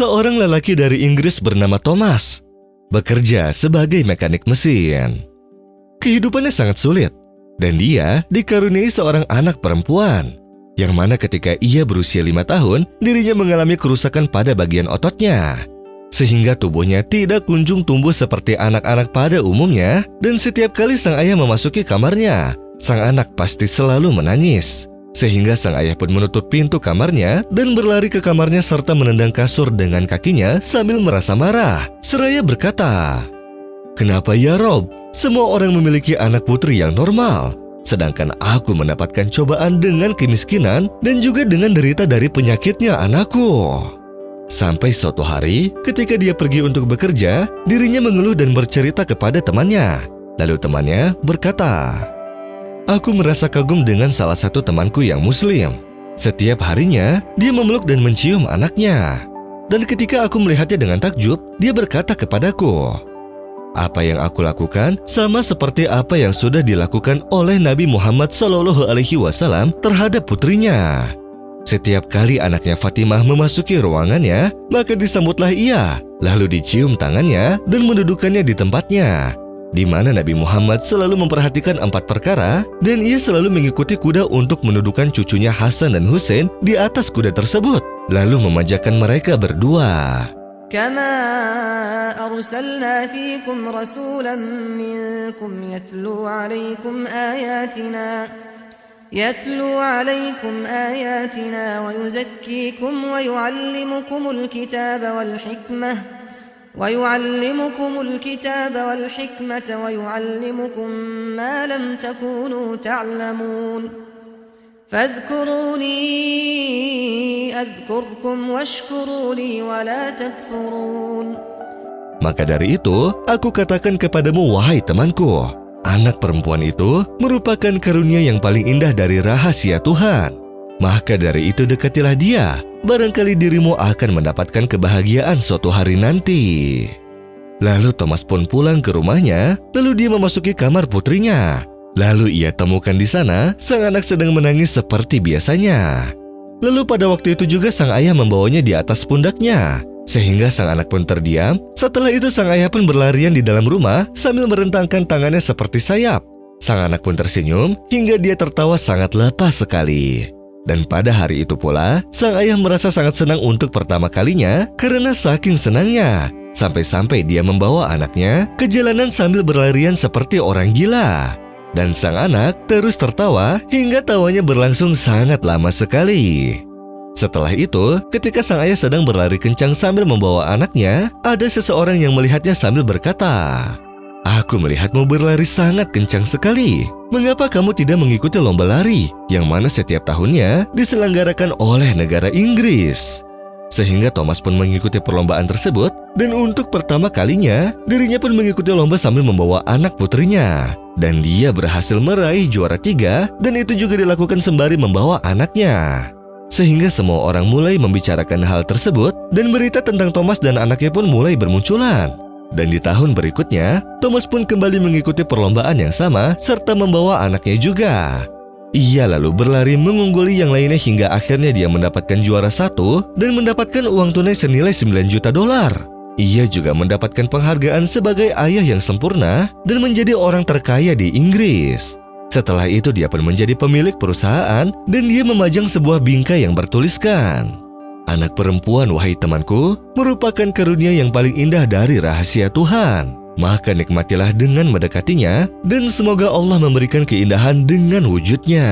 seorang lelaki dari Inggris bernama Thomas, bekerja sebagai mekanik mesin. Kehidupannya sangat sulit, dan dia dikaruniai seorang anak perempuan, yang mana ketika ia berusia 5 tahun, dirinya mengalami kerusakan pada bagian ototnya, sehingga tubuhnya tidak kunjung tumbuh seperti anak-anak pada umumnya, dan setiap kali sang ayah memasuki kamarnya, sang anak pasti selalu menangis. Sehingga sang ayah pun menutup pintu kamarnya dan berlari ke kamarnya serta menendang kasur dengan kakinya sambil merasa marah, seraya berkata, "Kenapa ya Rob? Semua orang memiliki anak putri yang normal, sedangkan aku mendapatkan cobaan dengan kemiskinan dan juga dengan derita dari penyakitnya anakku." Sampai suatu hari, ketika dia pergi untuk bekerja, dirinya mengeluh dan bercerita kepada temannya. Lalu temannya berkata, "Aku merasa kagum dengan salah satu temanku yang muslim. Setiap harinya, dia memeluk dan mencium anaknya. Dan ketika aku melihatnya dengan takjub, dia berkata kepadaku, apa yang aku lakukan sama seperti apa yang sudah dilakukan oleh Nabi Muhammad SAW terhadap putrinya. Setiap kali anaknya Fatimah memasuki ruangannya, maka disambutlah ia, lalu dicium tangannya dan mendudukannya di tempatnya, di mana Nabi Muhammad selalu memperhatikan 4 perkara, dan ia selalu mengikuti kuda untuk mendudukan cucunya Hasan dan Husain di atas kuda tersebut, lalu memanjakan mereka berdua. كما أرسلنا فيكم رسولا منكم يتلو عليكم آياتنا ويزكيكم ويعلمكم الكتاب والحكمة ويعلمكم ما لم تكونوا تعلمون فاذكروني أذكركم واشكروا لي ولا تكفرون. Maka dari itu, aku katakan kepadamu, wahai temanku, anak perempuan itu merupakan karunia yang paling indah dari rahasia Tuhan. Maka dari itu dekatilah dia, barangkali dirimu akan mendapatkan kebahagiaan suatu hari nanti. Lalu Thomas pun pulang ke rumahnya, lalu dia memasuki kamar putrinya. Lalu ia temukan di sana sang anak sedang menangis seperti biasanya. Lalu pada waktu itu juga sang ayah membawanya di atas pundaknya, sehingga sang anak pun terdiam. Setelah itu sang ayah pun berlarian di dalam rumah sambil merentangkan tangannya seperti sayap. Sang anak pun tersenyum hingga dia tertawa sangat lepas sekali. Dan pada hari itu pula, sang ayah merasa sangat senang untuk pertama kalinya karena saking senangnya, sampai-sampai dia membawa anaknya ke jalanan sambil berlarian seperti orang gila. Dan sang anak terus tertawa hingga tawanya berlangsung sangat lama sekali. Setelah itu, ketika sang ayah sedang berlari kencang sambil membawa anaknya, ada seseorang yang melihatnya sambil berkata, "Aku melihatmu berlari sangat kencang sekali. Mengapa kamu tidak mengikuti lomba lari yang mana setiap tahunnya diselenggarakan oleh negara Inggris?" Sehingga Thomas pun mengikuti perlombaan tersebut, dan untuk pertama kalinya dirinya pun mengikuti lomba sambil membawa anak putrinya. Dan dia berhasil meraih juara 3, dan itu juga dilakukan sembari membawa anaknya. Sehingga semua orang mulai membicarakan hal tersebut, dan berita tentang Thomas dan anaknya pun mulai bermunculan. Dan di tahun berikutnya, Thomas pun kembali mengikuti perlombaan yang sama serta membawa anaknya juga. Ia lalu berlari mengungguli yang lainnya hingga akhirnya dia mendapatkan juara 1 dan mendapatkan uang tunai senilai $9 juta. Ia juga mendapatkan penghargaan sebagai ayah yang sempurna dan menjadi orang terkaya di Inggris. Setelah itu dia pun menjadi pemilik perusahaan dan dia memajang sebuah bingkai yang bertuliskan, "Anak perempuan, wahai temanku, merupakan karunia yang paling indah dari rahasia Tuhan. Maka nikmatilah dengan mendekatinya dan semoga Allah memberikan keindahan dengan wujudnya."